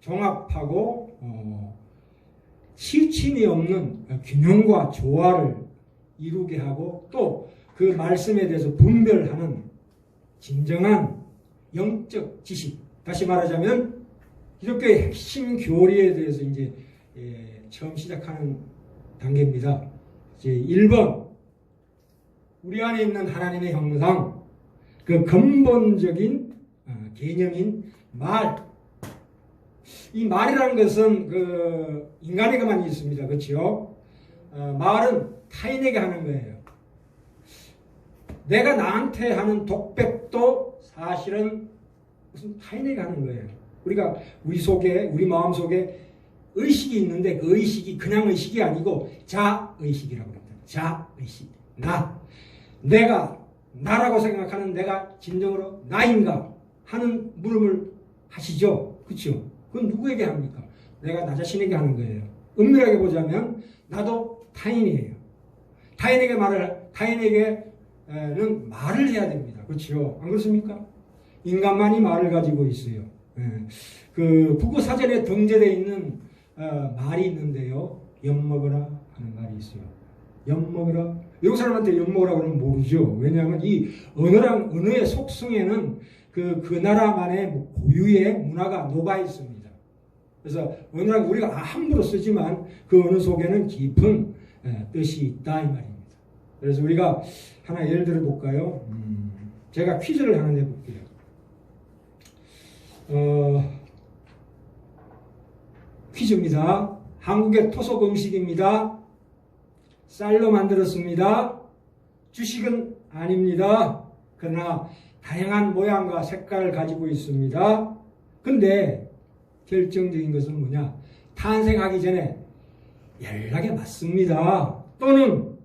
종합하고 실침이 없는 균형과 조화를 이루게 하고 또 그 말씀에 대해서 분별하는 진정한 영적 지식, 다시 말하자면 기독교의 핵심 교리에 대해서 이제 처음 시작하는 단계입니다. 이제 1번, 우리 안에 있는 하나님의 형상, 그 근본적인 개념인 말. 이 말이라는 것은 그 인간에게만 있습니다. 그렇죠? 말은 타인에게 하는 거예요. 내가 나한테 하는 독백도 사실은 무슨 타인에게 하는 거예요. 우리가 우리 속에, 우리 마음 속에 의식이 있는데 그 의식이 그냥 의식이 아니고 자의식이라고 합니다. 자의식. 내가 나라고 생각하는 내가 진정으로 나인가 하는 물음을 하시죠. 그렇죠? 그건 누구에게 합니까? 내가 나 자신에게 하는 거예요. 엄밀하게 보자면 나도 타인이에요. 타인에게는 말을 해야 됩니다. 그렇죠? 안 그렇습니까? 인간만이 말을 가지고 있어요. 그 국어 사전에 등재되어 있는 말이 있는데요. 엿먹으라 하는 말이 있어요. 엿먹으라. 외국 사람한테 엿먹으라 그러면 모르죠. 왜냐하면 이 언어의 속성에는 그 나라만의 고유의 문화가 녹아 있습니다. 그래서 언어라고 우리가 함부로 쓰지만 그 언어 속에는 깊은 뜻이 있다 이 말입니다. 그래서 우리가 하나 예를 들어 볼까요? 제가 퀴즈를 하나 내볼게요. 퀴즈입니다. 한국의 토속 음식입니다. 쌀로 만들었습니다. 주식은 아닙니다. 그러나 다양한 모양과 색깔을 가지고 있습니다. 근데 결정적인 것은 뭐냐? 탄생하기 전에 연락에 맞습니다. 또는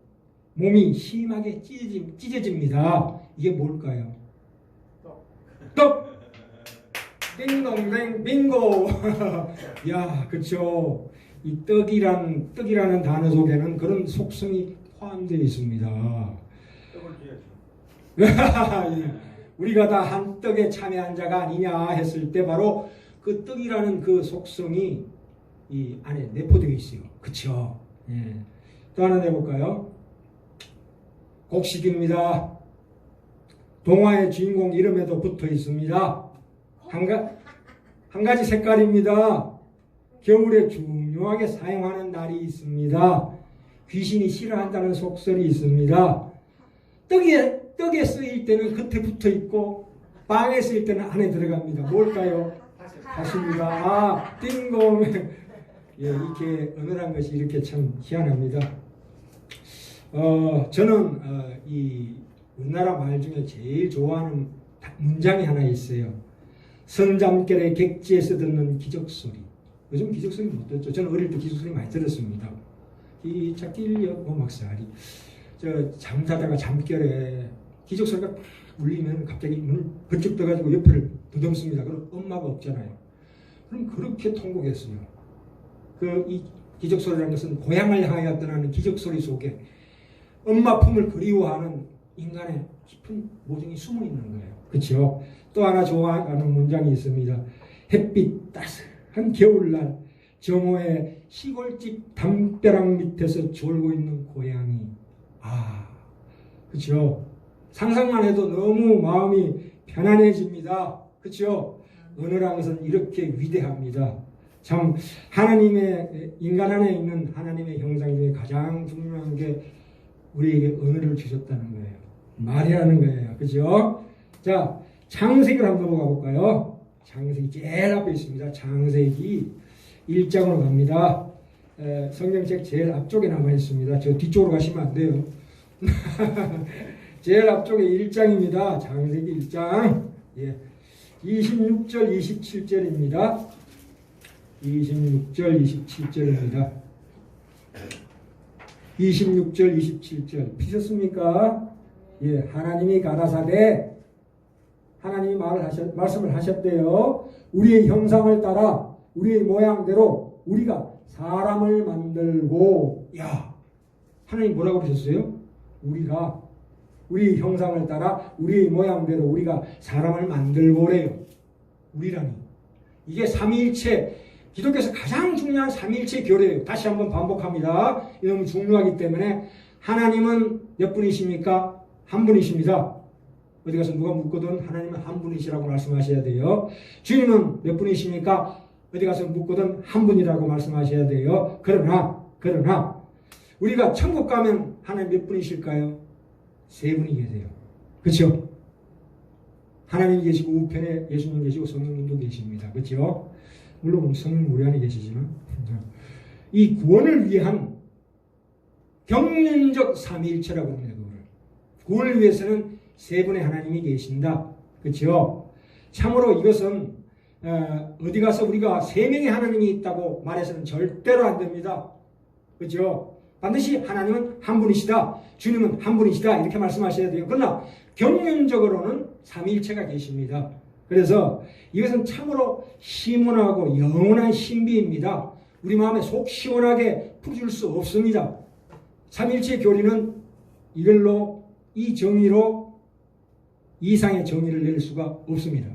몸이 심하게 찢어집니다. 이게 뭘까요? 떡! 띵동댕 빙고! 야, 그쵸. 이 떡이라는 단어 속에는 그런 속성이 포함되어 있습니다. 우리가 다 한 떡에 참여한 자가 아니냐 했을 때 바로 그 떡이라는 그 속성이 이 안에 내포되어 있어요. 그쵸? 예. 또 하나 내볼까요? 곡식입니다. 동화의 주인공 이름에도 붙어 있습니다. 한 가지 색깔입니다. 겨울에 중요하게 사용하는 날이 있습니다. 귀신이 싫어한다는 속설이 있습니다. 떡에 쓰일 때는 겉에 붙어 있고 빵에 쓰일 때는 안에 들어갑니다. 뭘까요? 다십니다. 띵동. 예, 이렇게 언어란 것이 이렇게 참 희한합니다. 저는 이 우리나라 말 중에 제일 좋아하는 문장이 하나 있어요. 성잠결의 객지에서 듣는 기적소리. 요즘 기적소리 못 듣죠. 저는 어릴 때 기적소리 많이 들었습니다. 기차 끌려 고막살이. 잠자다가 잠결에 기적소리가 딱 울리면 갑자기 눈을 번쩍 떠가지고 옆에를 더듬습니다. 그럼 엄마가 없잖아요. 그럼 그렇게 통곡했어요. 이 기적소리라는 것은 고향을 향하여 떠나는 기적소리 속에 엄마 품을 그리워하는 인간의 깊은 모종이 숨어 있는 거예요. 그렇죠? 또 하나 좋아하는 문장이 있습니다. 햇빛 따스한 겨울날 정오에 시골집 담벼락 밑에서 졸고 있는 고양이. 그렇죠? 상상만 해도 너무 마음이 편안해집니다. 그렇죠? 언어라는 것은 이렇게 위대합니다. 참 인간 안에 있는 하나님의 형상 중에 가장 중요한 게 우리에게 언어를 주셨다는 거예요. 말이라는 거예요. 그죠? 자, 창세기를 한번 넘어가 볼까요? 창세기 제일 앞에 있습니다. 창세기 1장으로 갑니다. 성경책 제일 앞쪽에 남아 있습니다. 저 뒤쪽으로 가시면 안 돼요. 제일 앞쪽에 1장입니다. 창세기 1장. 예. 26절, 27절입니다. 26절, 27절입니다. 26절, 27절. 피셨습니까? 예, 하나님이 가라사대, 하나님이 말씀을 하셨대요. 우리의 형상을 따라, 우리의 모양대로 우리가 사람을 만들고, 하나님 뭐라고 그러셨어요? 우리의 형상을 따라 우리의 모양대로 우리가 사람을 만들고래요. 우리라니. 이게 삼위일체 기독교에서 가장 중요한 삼위일체 교리예요. 다시 한번 반복합니다. 이 너무 중요하기 때문에 하나님은 몇 분이십니까? 한 분이십니다. 어디 가서 누가 묻거든 하나님은 한 분이시라고 말씀하셔야 돼요. 주님은 몇 분이십니까? 어디 가서 묻거든 한 분이라고 말씀하셔야 돼요. 그러나 우리가 천국 가면 하나님 몇 분이실까요? 세 분이 계세요. 그렇죠? 하나님 계시고 우편에 예수님 계시고 성령님도 계십니다. 그렇죠? 물론 성령 우리 안에 계시지만 이 구원을 위한 경륜적 삼위일체라고 합니다. 구원을 위해서는 세 분의 하나님이 계신다. 그렇죠? 참으로 이것은 어디 가서 우리가 세 명의 하나님이 있다고 말해서는 절대로 안 됩니다. 그렇죠? 반드시 하나님은 한 분이시다. 주님은 한 분이시다. 이렇게 말씀하셔야 돼요. 그러나 경륜적으로는 삼위일체가 계십니다. 그래서 이것은 참으로 시원하고 영원한 신비입니다. 우리 마음에 속 시원하게 풀어줄 수 없습니다. 삼위일체 교리는 이걸로 이 정의로 이상의 정의를 낼 수가 없습니다.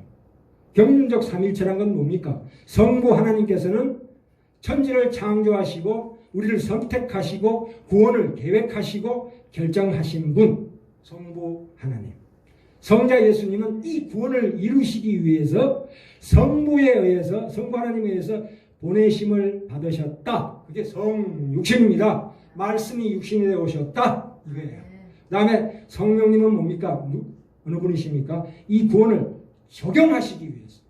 경륜적 삼위일체란 건 뭡니까? 성부 하나님께서는 천지를 창조하시고 우리를 선택하시고 구원을 계획하시고 결정하신 분 성부 하나님. 성자 예수님은 이 구원을 이루시기 위해서 성부 하나님에 의해서 보내심을 받으셨다. 그게 성육신입니다. 말씀이 육신이 되어 오셨다. 이거예요. 그 다음에 성령님은 뭡니까? 어느 분이십니까? 이 구원을 적용하시기 위해서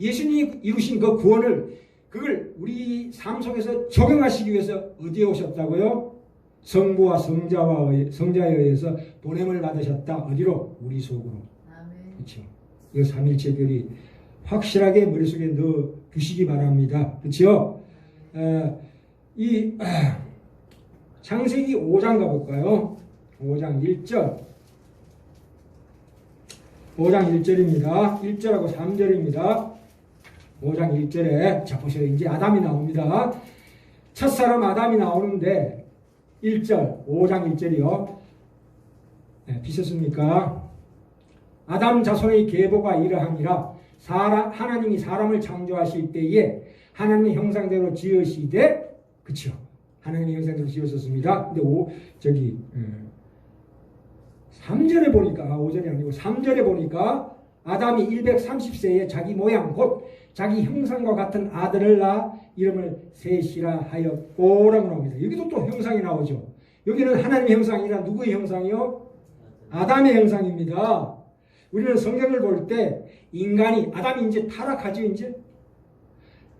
예수님이 이루신 그 구원을 그걸 우리 삶 속에서 적용하시기 위해서 어디에 오셨다고요? 성부와 성자에 의해서 보냄을 받으셨다. 어디로? 우리 속으로. 그렇죠. 이 삼위일체 교리 확실하게 머릿속에 넣어 두시기 바랍니다. 그렇죠? 이 창세기 5장 가볼까요? 5장 1절. 5장 1절입니다. 1절하고 3절입니다. 5장 1절에 자 보세요. 이제 아담이 나옵니다. 첫사람 아담이 나오는데 1절 5장 1절이요. 네, 비셨습니까? 아담 자손의 계보가 이러하니라. 하나님이 사람을 창조하실 때에 하나님의 형상대로 지으시되 그렇죠. 하나님의 형상대로 지으셨습니다. 근데 3절에 보니까 5절이 아니고 3절에 보니까 아담이 130세에 자기 모양 곧 자기 형상과 같은 아들을 낳아 이름을 셋이라 하였고라고 나옵니다. 여기도 또 형상이 나오죠. 여기는 하나님의 형상이라 누구의 형상이요? 아담의 형상입니다. 우리는 성경을 볼 때 인간이 아담이 이제 타락하죠. 이제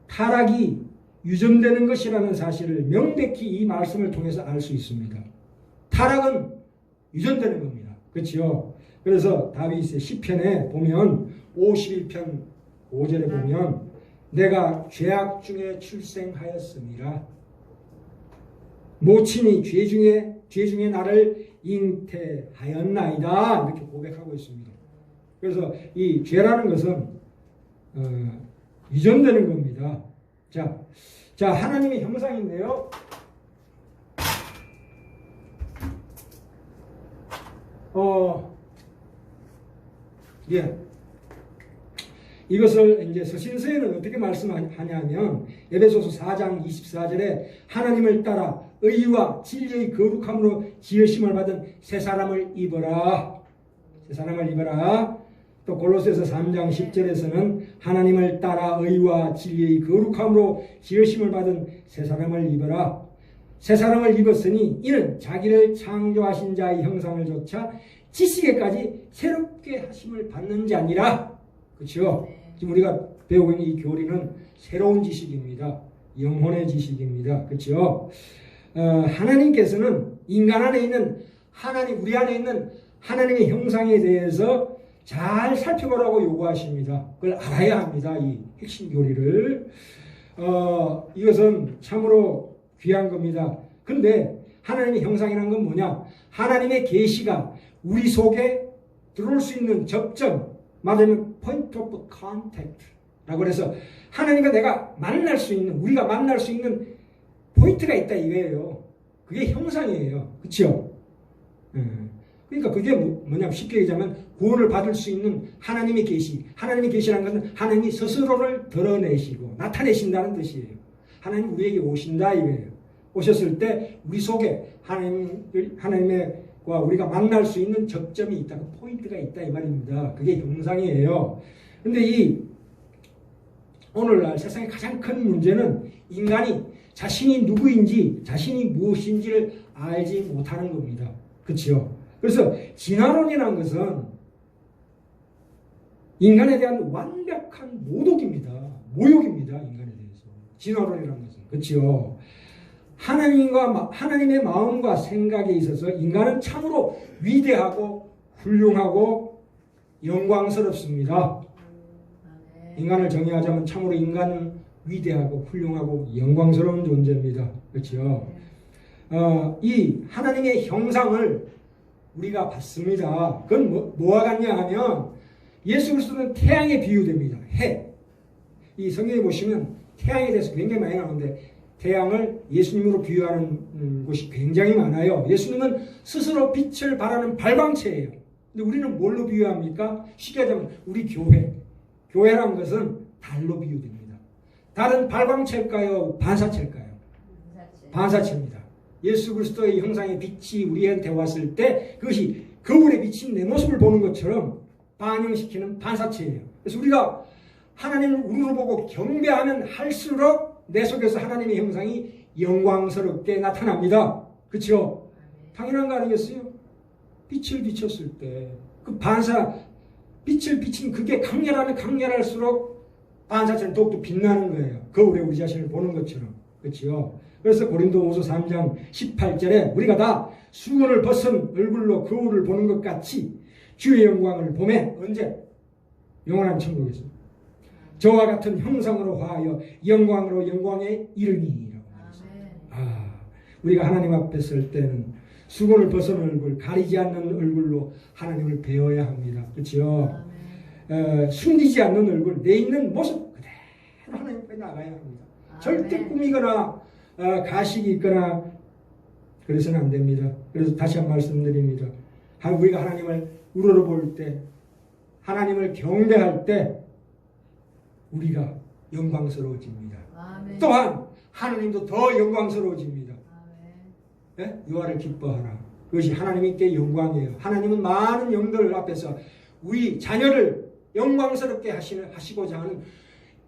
타락이 유전되는 것이라는 사실을 명백히 이 말씀을 통해서 알 수 있습니다. 타락은 유전되는 겁니다. 그렇죠? 그래서 다윗의 시편에 보면 51편 5절에 보면 내가 죄악 중에 출생하였음이라 모친이 죄 중에 나를 잉태하였나이다 이렇게 고백하고 있습니다. 그래서 이 죄라는 것은 유전되는 겁니다. 자 하나님의 형상인데요. 이것을 이제 서신서에는 어떻게 말씀하냐면 에베소서 4장 24절에 하나님을 따라 의와 진리의 거룩함으로 지으심을 받은 새 사람을 입어라. 새 사람을 입어라. 또 골로새서 3장 10절에서는 하나님을 따라 의와 진리의 거룩함으로 지으심을 받은 새 사람을 입어라. 새 사람을 입었으니 이는 자기를 창조하신 자의 형상을 조차 지식에까지 새롭게 하심을 받는 자니라. 그렇죠? 지금 우리가 배우고 있는 이 교리는 새로운 지식입니다. 영혼의 지식입니다. 그렇죠? 하나님께서는 인간 안에 있는 우리 안에 있는 하나님의 형상에 대해서 잘 살펴보라고 요구하십니다. 그걸 알아야 합니다. 이 핵심 교리를. 이것은 참으로 귀한 겁니다. 근데 하나님의 형상이라는 건 뭐냐? 하나님의 계시가 우리 속에 들어올 수 있는 접점, 말하자면 point of contact라고 해서 하나님과 우리가 만날 수 있는 포인트가 있다 이거예요. 그게 형상이에요. 그렇죠? 그러니까 그게 뭐냐면 쉽게 얘기하자면 구원을 받을 수 있는 하나님의 계시. 하나님의 계시라는 것은 하나님이 스스로를 드러내시고 나타내신다는 뜻이에요. 하나님 우리에게 오신다 이거예요. 오셨을 때 우리 속에 하나님과 우리가 만날 수 있는 접점이 있다. 그 포인트가 있다 이 말입니다. 그게 형상이에요. 근데 오늘날 세상의 가장 큰 문제는 인간이 자신이 누구인지 자신이 무엇인지를 알지 못하는 겁니다. 그렇죠? 그래서 진화론이라는 것은 인간에 대한 완벽한 모독입니다. 모욕입니다. 인간에 대해서. 진화론이라는 것은. 그렇죠? 하나님의 마음과 생각에 있어서 인간은 참으로 위대하고 훌륭하고 영광스럽습니다. 인간을 정의하자면 참으로 인간은 위대하고 훌륭하고 영광스러운 존재입니다. 그렇죠? 이 하나님의 형상을 우리가 봤습니다. 그건 뭐와 같냐 하면 예수 그리스도는 태양에 비유됩니다. 해. 이 성경에 보시면 태양에 대해서 굉장히 많이 나오는데 태양을 예수님으로 비유하는 곳이 굉장히 많아요. 예수님은 스스로 빛을 발하는 발광체예요. 근데 우리는 뭘로 비유합니까? 쉽게 하자면 우리 교회. 교회라는 것은 달로 비유됩니다. 달은 발광체일까요? 반사체일까요? 반사체입니다. 예수 그리스도의 형상의 빛이 우리한테 왔을 때 그것이 거울에 비친 내 모습을 보는 것처럼 반영시키는 반사체예요. 그래서 우리가 하나님을 우리로 보고 경배하면 할수록 내 속에서 하나님의 형상이 영광스럽게 나타납니다. 그렇죠? 당연한 거 아니겠어요? 빛을 비췄을 때 그 빛을 비친 그게 강렬하면 강렬할수록 반사체는 더욱더 빛나는 거예요. 거울에 우리 자신을 보는 것처럼. 그렇죠? 그래서 고린도후서 3장 18절에 우리가 다 수건을 벗은 얼굴로 거울을 보는 것 같이 주의 영광을 보매 언제? 영원한 천국에서 저와 같은 형상으로 화하여 영광으로 영광에 이르니라고 말했습니다. 우리가 하나님 앞에 설 때는 수건을 벗은 얼굴, 가리지 않는 얼굴로 하나님을 배워야 합니다. 그렇죠? 숨기지 않는 얼굴, 내 있는 모습 그대로 하나님 앞에 나가야 합니다. 절대 꾸미거나 가식이 있거나 그래서는 안 됩니다. 그래서 다시 한 말씀드립니다. 우리가 하나님을 우러러볼 때, 하나님을 경배할 때 우리가 영광스러워집니다. 아멘. 또한 하나님도 더 영광스러워집니다. 네? 유아를 기뻐하라. 그것이 하나님께 영광이에요. 하나님은 많은 영들 앞에서 우리 자녀를 영광스럽게 하시고자 하는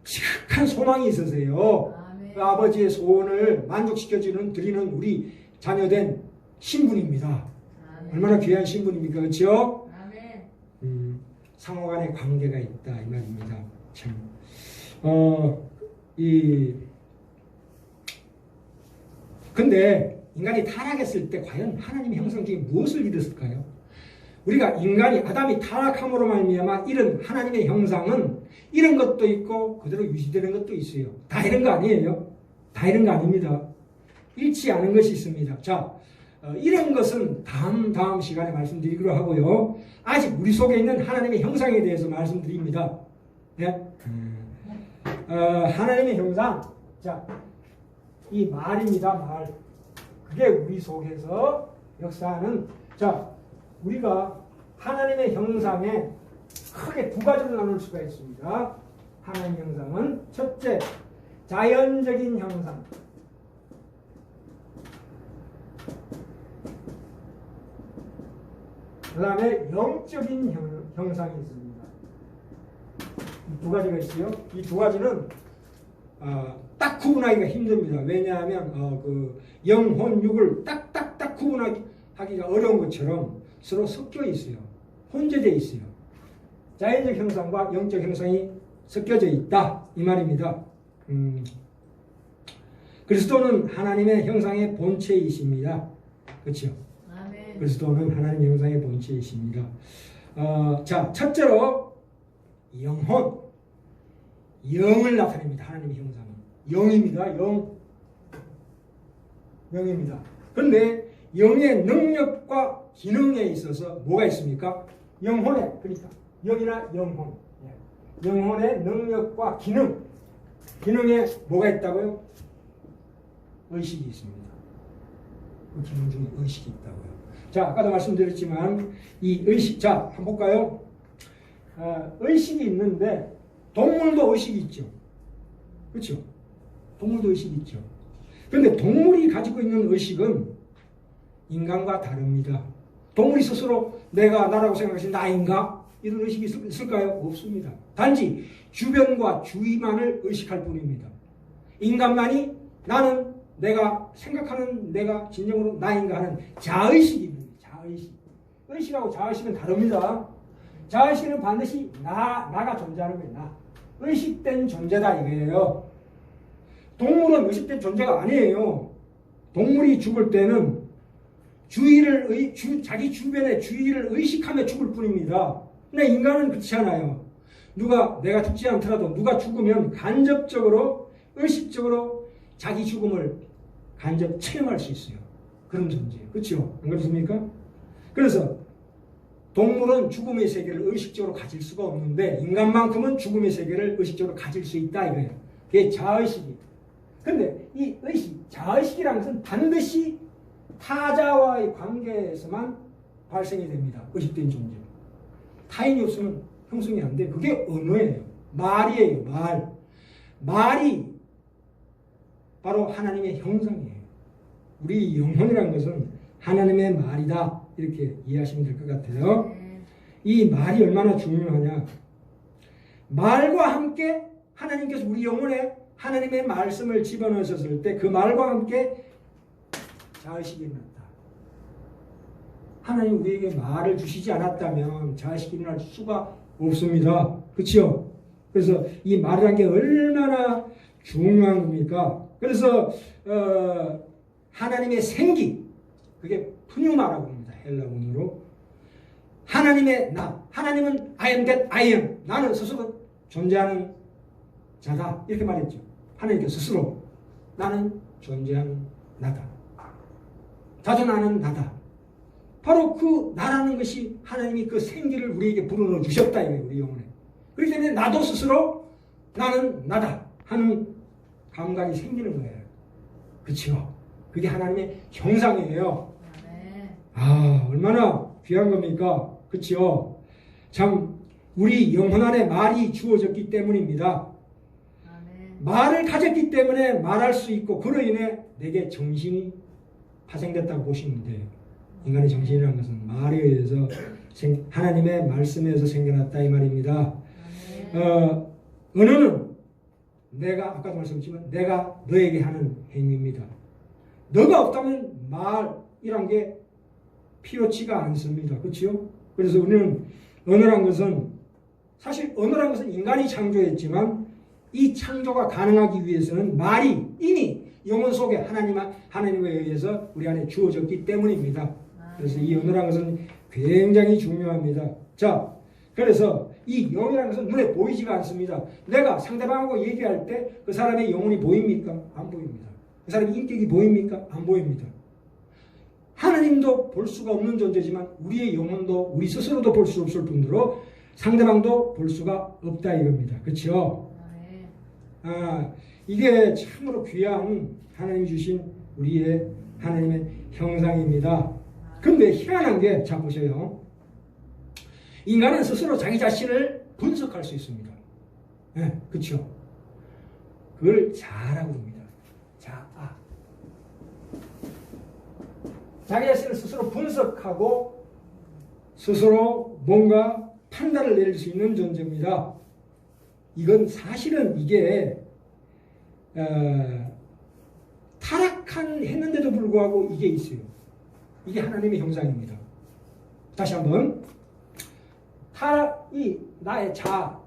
지극한 소망이 있으세요. 그 아버지의 소원을 만족시켜주는 드리는 우리 자녀된 신분입니다. 얼마나 귀한 신분입니까? 그렇죠? 상호간의 관계가 있다 이 말입니다. 참. 근데 인간이 타락했을 때 과연 하나님의 형상 중에 무엇을 잃었을까요? 우리가 인간이 아담이 타락함으로 말미암아 이런 하나님의 형상은 이런 것도 있고 그대로 유지되는 것도 있어요. 다 이런 거 아니에요. 다 이런 거 아닙니다. 잃지 않은 것이 있습니다. 자, 이런 것은 다음 시간에 말씀드리기로 하고요. 아직 우리 속에 있는 하나님의 형상에 대해서 말씀드립니다. 네? 하나님의 형상, 자, 이 말입니다. 말. 그게 우리 속에서 역사하는, 자, 우리가 하나님의 형상에 크게 두 가지로 나눌 수가 있습니다. 하나님의 형상은 첫째, 자연적인 형상. 그 다음에 영적인 형상이 있습니다. 이 두 가지가 있어요. 이 두 가지는 딱 구분하기가 힘듭니다. 왜냐하면 그 영혼, 육을 딱 구분하기가 어려운 것처럼 서로 섞여 있어요. 혼재되어 있어요. 자연적 형상과 영적 형상이 섞여져 있다 이 말입니다. 그리스도는 하나님의 형상의 본체이십니다. 그렇죠? 아멘. 그리스도는 하나님의 형상의 본체이십니다. 자, 첫째로 영혼, 영을 나타냅니다. 하나님의 형상은 영입니다. 영입니다. 그런데 영의 능력과 기능에 있어서 뭐가 있습니까? 영혼에, 그러니까 영이나 영혼, 영혼의 능력과 기능에 뭐가 있다고요? 의식이 있습니다. 그 기능 중에 의식이 있다고요. 자, 아까도 말씀드렸지만 이 의식, 자, 한번 볼까요? 의식이 있는데 동물도 의식이 있죠. 그렇죠? 동물도 의식이 있죠. 그런데 동물이 가지고 있는 의식은 인간과 다릅니다. 동물이 스스로 내가 나라고 생각하시 나인가? 이런 의식이 있을까요? 없습니다. 단지 주변과 주위만을 의식할 뿐입니다. 인간만이 나는 내가 생각하는 내가 진정으로 나인가 하는 자의식이 있는 거예요. 자의식. 의식하고 자의식은 다릅니다. 자의식은 반드시 나가 존재하는 거예요. 나. 의식된 존재다 이거예요. 동물은 의식된 존재가 아니에요. 동물이 죽을 때는 자기 주변의 주위를 의식하며 죽을 뿐입니다. 근데 인간은 그렇지 않아요. 내가 죽지 않더라도 누가 죽으면 간접적으로, 의식적으로 자기 죽음을 간접 체험할 수 있어요. 그런 존재예요. 그렇죠? 안 그렇습니까? 그래서 동물은 죽음의 세계를 의식적으로 가질 수가 없는데 인간만큼은 죽음의 세계를 의식적으로 가질 수 있다 이거예요. 그게 자의식이에요. 근데 이 의식, 자의식이라는 것은 반드시 타자와의 관계에서만 발생이 됩니다. 의식된 존재. 타인이 없으면 형성이 안 돼. 그게 언어예요. 말이에요. 말. 말이 바로 하나님의 형상이에요. 우리 영혼이라는 것은 하나님의 말이다. 이렇게 이해하시면 될 것 같아요. 이 말이 얼마나 중요하냐. 말과 함께 하나님께서 우리 영혼에 하나님의 말씀을 집어넣으셨을 때 그 말과 함께 자의식이 일어났다. 하나님 우리에게 말을 주시지 않았다면 자의식이 일어날 수가 없습니다. 그렇죠? 그래서 이 말이라는 게 얼마나 중요한 겁니까? 그래서 하나님의 생기, 그게 푸뉴마라고 합니다. 헬라문으로. 하나님의 나, 하나님은 I am that I am, 나는 스스로 존재하는 자다. 이렇게 말했죠. 하나님께서 스스로 나는 존재하는 나다. 자존하는 나다. 바로 그 나라는 것이 하나님이 그 생기를 우리에게 불어넣어 주셨다 이거예요. 우리 영혼에. 그렇기 때문에 나도 스스로 나는 나다 하는 감각이 생기는 거예요. 그렇죠? 그게 하나님의 형상이에요. 얼마나 귀한 겁니까? 그렇죠? 참 우리 영혼 안에 말이 주어졌기 때문입니다. 말을 가졌기 때문에 말할 수 있고 그로 인해 내게 정신이 파생됐다고 보시면 돼요. 인간의 정신이라는 것은 말에 의해서 하나님의 말씀에서 생겨났다 이 말입니다. 언어는 내가 아까도 말씀드렸지만 내가 너에게 하는 행위입니다. 너가 없다면 말이란 게 필요치가 않습니다. 그렇죠? 그래서 우리는 언어란 것은 사실 언어란 것은 인간이 창조했지만 이 창조가 가능하기 위해서는 말이 이미 영혼 속에 하나님에 의해서 우리 안에 주어졌기 때문입니다. 그래서 이 언어란 것은 굉장히 중요합니다. 자, 그래서 이 영이라는 것은 눈에 보이지가 않습니다. 내가 상대방하고 얘기할 때 그 사람의 영혼이 보입니까? 안 보입니다. 그 사람의 인격이 보입니까? 안 보입니다. 하나님도 볼 수가 없는 존재지만 우리의 영혼도 우리 스스로도 볼 수 없을 뿐더러 상대방도 볼 수가 없다 이겁니다. 그렇죠? 이게 참으로 귀한 하나님이 주신 우리의 하나님의 형상입니다. 그런데 희한한 게, 자 보세요. 인간은 스스로 자기 자신을 분석할 수 있습니다. 네, 그렇죠? 그걸 자아라고 합니다. 자아. 자기 자신을 스스로 분석하고 스스로 뭔가 판단을 내릴 수 있는 존재입니다. 이건 사실은 이게 했는데도 불구하고 이게 있어요. 이게 하나님의 형상입니다. 다시 한번 나의 자아,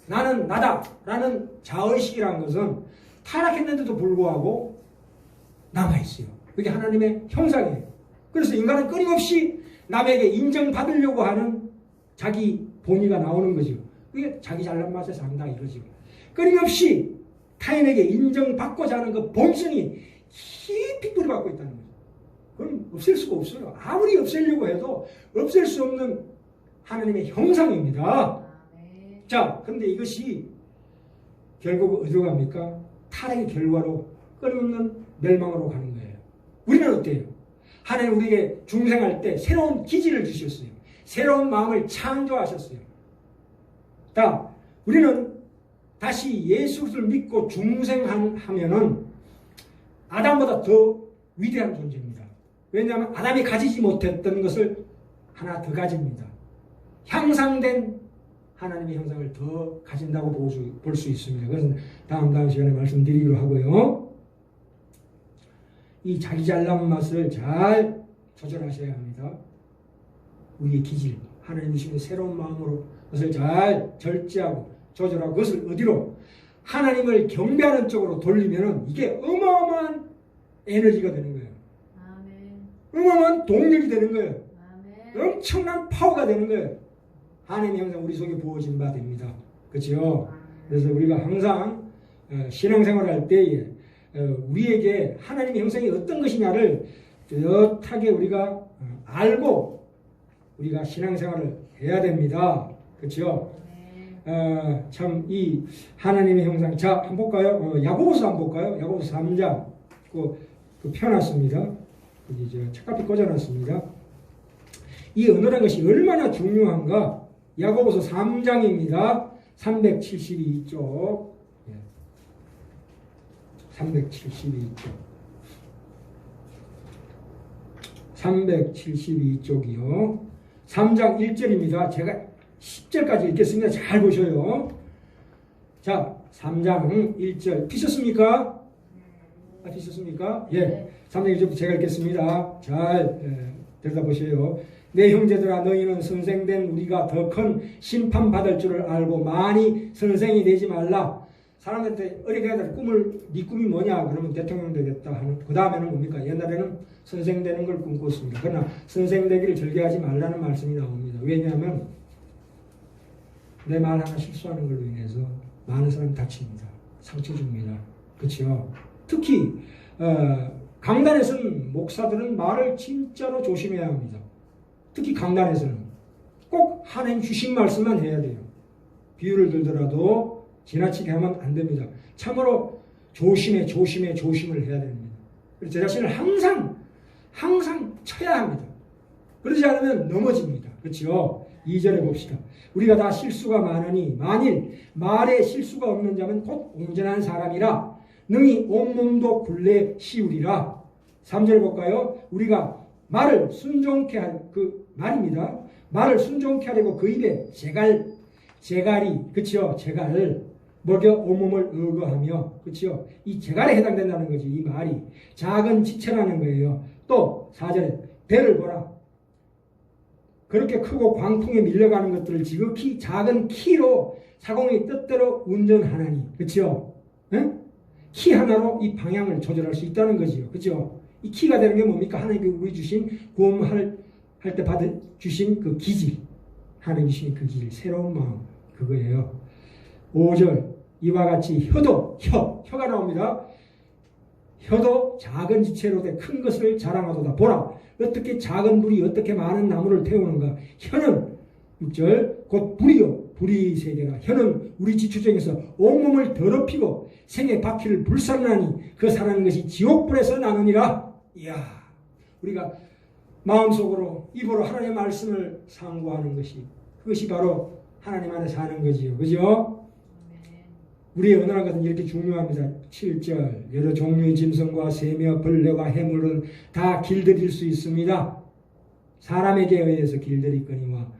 나는 나다 라는 자의식이라는 것은 타락했는데도 불구하고 남아있어요. 그게 하나님의 형상이에요. 그래서 인간은 끊임없이 남에게 인정받으려고 하는 자기 본의가 나오는 거죠. 그게 자기 잘난 맛에 산다 이거죠. 끊임없이 타인에게 인정받고자 하는 그 본성이 깊이 뿌리박고 있다는 거죠. 그건 없앨 수가 없어요. 아무리 없애려고 해도 없앨 수 없는 하나님의 형상입니다. 자, 그런데 이것이 결국 어디로 갑니까? 타락의 결과로 끊임없는 멸망으로 가는 거예요. 우리는 어때요? 하나님 우리에게 중생할 때 새로운 기질을 주셨어요. 새로운 마음을 창조하셨어요. 자, 우리는 다시 예수를 믿고 중생하면은 아담보다 더 위대한 존재입니다. 왜냐하면 아담이 가지지 못했던 것을 하나 더 가집니다. 향상된 하나님의 형상을 더 가진다고 볼 수 있습니다. 그래서 다음 시간에 말씀드리기로 하고요. 이 자기 잘난 맛을 잘 조절하셔야 합니다. 우리의 기질, 하나님 주시는 새로운 마음으로 그것을 잘 절제하고 조절하고 그것을 어디로? 하나님을 경배하는 쪽으로 돌리면은 이게 어마어마한 에너지가 되는 거예요. 아멘. 어마어마한 동력이 되는 거예요. 아멘. 엄청난 파워가 되는 거예요. 하나님의 형상 우리 속에 부어진 바 됩니다. 그렇죠? 그래서 우리가 항상 신앙생활을 할 때에 우리에게 하나님의 형상이 어떤 것이냐를 뚜렷하게 우리가 알고 우리가 신앙생활을 해야 됩니다. 그렇죠? 참 이 하나님의 형상 자 한번 볼까요? 야고보서 한번 볼까요? 야고보서 3장 그 펴놨습니다. 여기 저 책갈피 꽂아놨습니다. 이 언어라는 것이 얼마나 중요한가? 야고보서 3장입니다. 372쪽. 372쪽. 372쪽이요. 3장 1절입니다. 제가 10절까지 읽겠습니다. 잘 보셔요. 자, 3장 1절. 피셨습니까? 피셨습니까? 예. 3장 1절부터 제가 읽겠습니다. 잘 들여다보세요. 내 형제들아 너희는 선생된 우리가 더 큰 심판받을 줄을 알고 많이 선생이 되지 말라. 사람한테 어리게 하다 네 꿈이 뭐냐? 그러면 대통령 되겠다 하는 그 다음에는 뭡니까? 옛날에는 선생 되는 걸 꿈꿨습니다. 그러나 선생 되기를 즐겨하지 말라는 말씀이 나옵니다. 왜냐하면 내 말 하나 실수하는 걸로 인해서 많은 사람이 다칩니다. 상처 줍니다. 그렇죠? 특히 강단에서는 목사들은 말을 진짜로 조심해야 합니다. 특히 강단에서는 꼭 하나님 주신 말씀만 해야 돼요. 비유를 들더라도 지나치게 하면 안 됩니다. 참으로 조심을 해야 됩니다. 그래서 제 자신을 항상 쳐야 합니다. 그러지 않으면 넘어집니다. 그렇죠? 2절에 봅시다. 우리가 다 실수가 많으니 만일 말에 실수가 없는 자는 곧 온전한 사람이라 능히 온몸도 굴레 씌우리라. 3절 볼까요? 우리가 말을 순종케 말입니다. 말을 순종케 하려고 그 입에 재갈이 그렇죠? 재갈을 먹여 온몸을 의거하며 그렇죠? 이 재갈에 해당된다는 거지. 이 말이 작은 지체라는 거예요. 또 4절에 배를 보라. 그렇게 크고 광풍에 밀려가는 것들을 지극히 작은 키로 사공의 뜻대로 운전하나니 그렇죠? 응? 키 하나로 이 방향을 조절할 수 있다는 거지요. 그렇죠? 이 키가 되는 게 뭡니까? 하나님께 우리 주신 구원할 때 주신 그 기질, 하나님 주신 그 기질, 새로운 마음 그거예요. 5절 이와 같이 혀가 나옵니다. 혀도 작은 지체로 돼 큰 것을 자랑하도다. 보라 어떻게 작은 불이 어떻게 많은 나무를 태우는가. 혀는 6절 곧 불이요 불이 세계라. 혀는 우리 지체 중에서 온몸을 더럽히고 생의 바퀴를 불살라니 그 사는 것이 지옥불에서 나느니라. 이야, 우리가 마음속으로 입으로 하나님의 말씀을 상고하는 그것이 바로 하나님 안에 사는 거지요. 그죠? 우리의 언어란 것은 이렇게 중요합니다. 7절 여러 종류의 짐승과 새며 벌레와 해물은 다 길들일 수 있습니다. 사람에게 의해서 길들이거니와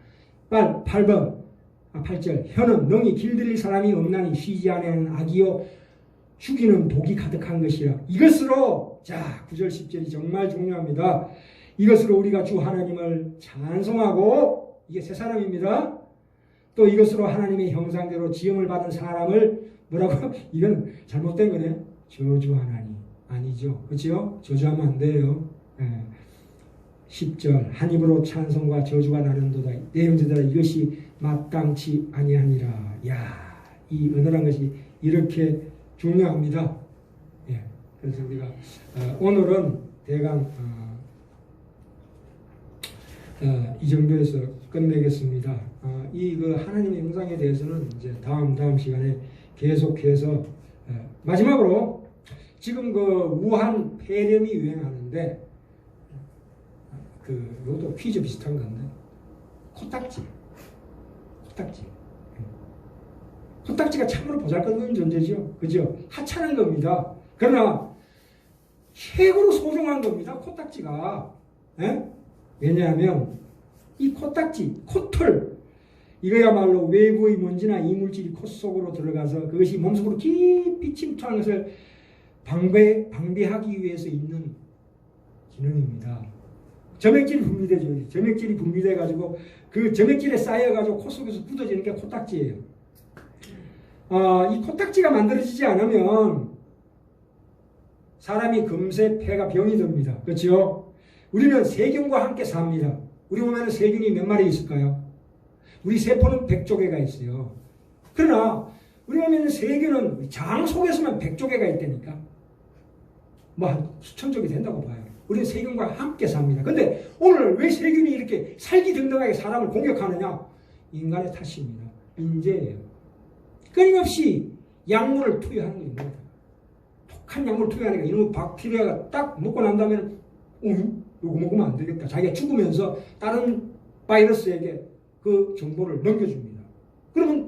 8절 혀는 능히 길들일 사람이 없나니 쉬지 아니하는 악이요 죽이는 독이 가득한 것이라. 이것으로 자 9절 10절이 정말 중요합니다. 이것으로 우리가 주 하나님을 찬송하고 이게 새 사람입니다. 또 이것으로 하나님의 형상대로 지음을 받은 사람을 뭐라고? 이건 잘못된 거네. 저주하나니 아니죠. 그렇죠? 저주하면 안 돼요. 10절 한 입으로 찬송과 저주가 나는도다. 내 형제들아 이것이 마땅치 아니하니라. 야, 이 언어란 것이 이렇게 중요합니다. 예. 그래서 우리가 오늘은 대강 이 정도에서 끝내겠습니다. 이 그 하나님의 형상에 대해서는 이제 다음 시간에 계속해서 마지막으로 지금 그 우한 폐렴이 유행하는데 이것도 퀴즈 비슷한 건데 코딱지. 코딱지가 참으로 보잘것없는 존재죠. 그죠? 하찮은 겁니다. 그러나 최고로 소중한 겁니다. 코딱지가. 예? 왜냐하면 이 코딱지, 코털 이거야말로 외부의 먼지나 이물질이 코 속으로 들어가서 그것이 몸속으로 깊이 침투하는 것을 방비하기 위해서 있는 기능입니다. 점액질이 분비되죠. 점액질이 분비돼가지고 그 점액질에 쌓여가지고 코 속에서 굳어지는 게 코딱지예요. 이 코딱지가 만들어지지 않으면 사람이 금세 폐가 병이 듭니다. 그렇죠? 우리는 세균과 함께 삽니다. 우리 몸에는 세균이 몇 마리 있을까요? 우리 세포는 100조 개가 있어요. 그러나 우리 몸에 있는 세균은 장 속에서만 100조 개가 있다니까. 뭐 한 수천 족이 된다고 봐요. 우리는 세균과 함께 삽니다. 근데 오늘 왜 세균이 이렇게 살기등등하게 사람을 공격하느냐? 인간의 탓입니다. 인재예요. 끊임없이 약물을 투여하는 겁니다. 독한 약물을 투여하니까 이놈의 박테리아가 딱 먹고 난 다음에는 이거 먹으면 안 되겠다. 자기가 죽으면서 다른 바이러스에게 그 정보를 넘겨줍니다. 그러면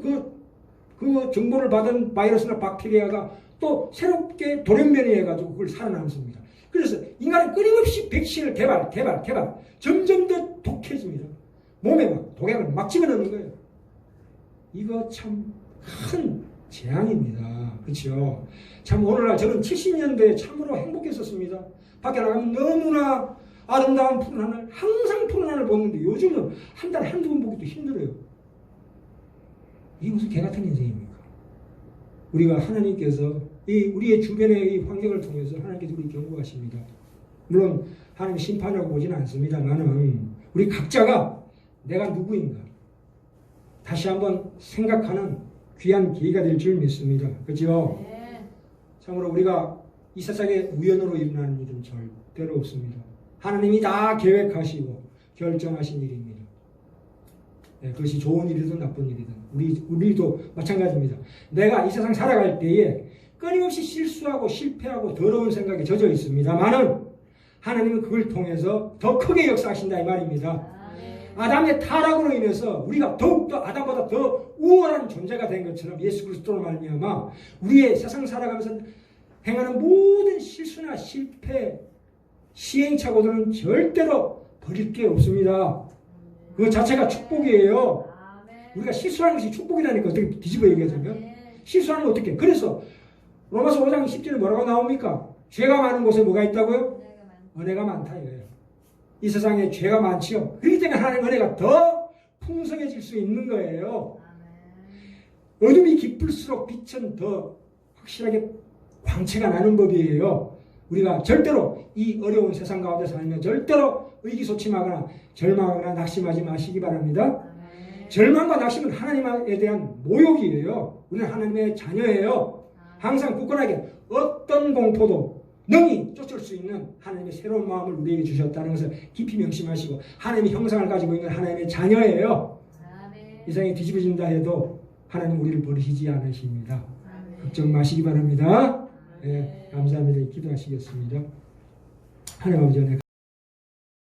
그 정보를 받은 바이러스나 박테리아가 또 새롭게 돌연변이해가지고 그걸 살아남습니다. 그래서 인간은 끊임없이 백신을 개발. 점점 더 독해집니다. 몸에 막 독약을 막 집어넣는 거예요. 이거 참 큰 재앙입니다. 그렇죠? 참 오늘날 저는 70년대에 참으로 행복했었습니다. 밖에 나가면 너무나 아름다운 푸른 하늘, 항상 푸른 하늘 보는데 요즘은 한 달에 한두 번 보기도 힘들어요. 이게 무슨 개 같은 인생입니까? 우리가 하나님께서 우리의 주변의 이 환경을 통해서 하나님께서 우리 경고하십니다. 물론 하나님 심판하고 보지는 않습니다만은 우리 각자가 내가 누구인가 다시 한번 생각하는 귀한 기회가 될 줄 믿습니다. 그렇죠? 네. 참으로 우리가 이 세상에 우연으로 일어나는 일은 절대로 없습니다. 하나님이 다 계획하시고 결정하신 일입니다. 네, 그것이 좋은 일이든 나쁜 일이든 우리도 마찬가지입니다. 내가 이 세상 살아갈 때에 끊임없이 실수하고 실패하고 더러운 생각에 젖어 있습니다만은 하나님은 그걸 통해서 더 크게 역사하신다 이 말입니다. 아담의 타락으로 인해서 우리가 더욱더 아담보다 더 우월한 존재가 된 것처럼 예수 그리스도로 말미암아 우리의 세상 살아가면서 행하는 모든 실수나 실패, 시행착오들은 절대로 버릴 게 없습니다. 그 자체가 축복이에요. 우리가 실수하는 것이 축복이라니까 어떻게 뒤집어 얘기하자면 실수하는 건 어떻게? 그래서 로마서 5장 10절에 뭐라고 나옵니까? 죄가 많은 곳에 뭐가 있다고요? 은혜가 많다 이거예요. 이 세상에 죄가 많지요. 그렇기 때문에 하나님의 은혜가 더 풍성해질 수 있는 거예요. 어둠이 깊을수록 빛은 더 확실하게 광채가 나는 법이에요. 우리가 절대로 이 어려운 세상 가운데 살면 절대로 의기소침하거나 절망하거나 낙심하지 마시기 바랍니다. 절망과 낙심은 하나님에 대한 모욕이에요. 우리는 하나님의 자녀예요. 항상 굳건하게 어떤 공포도 능히 쫓을 수 있는 하나님의 새로운 마음을 우리에게 주셨다는 것을 깊이 명심하시고 하나님의 형상을 가지고 있는 하나님의 자녀예요. 이 세상이 뒤집어진다 해도 하나님 우리를 버리시지 않으십니다. 걱정 마시기 바랍니다. 네, 감사합니다. 기도하시겠습니다. 하나님 아버지 은혜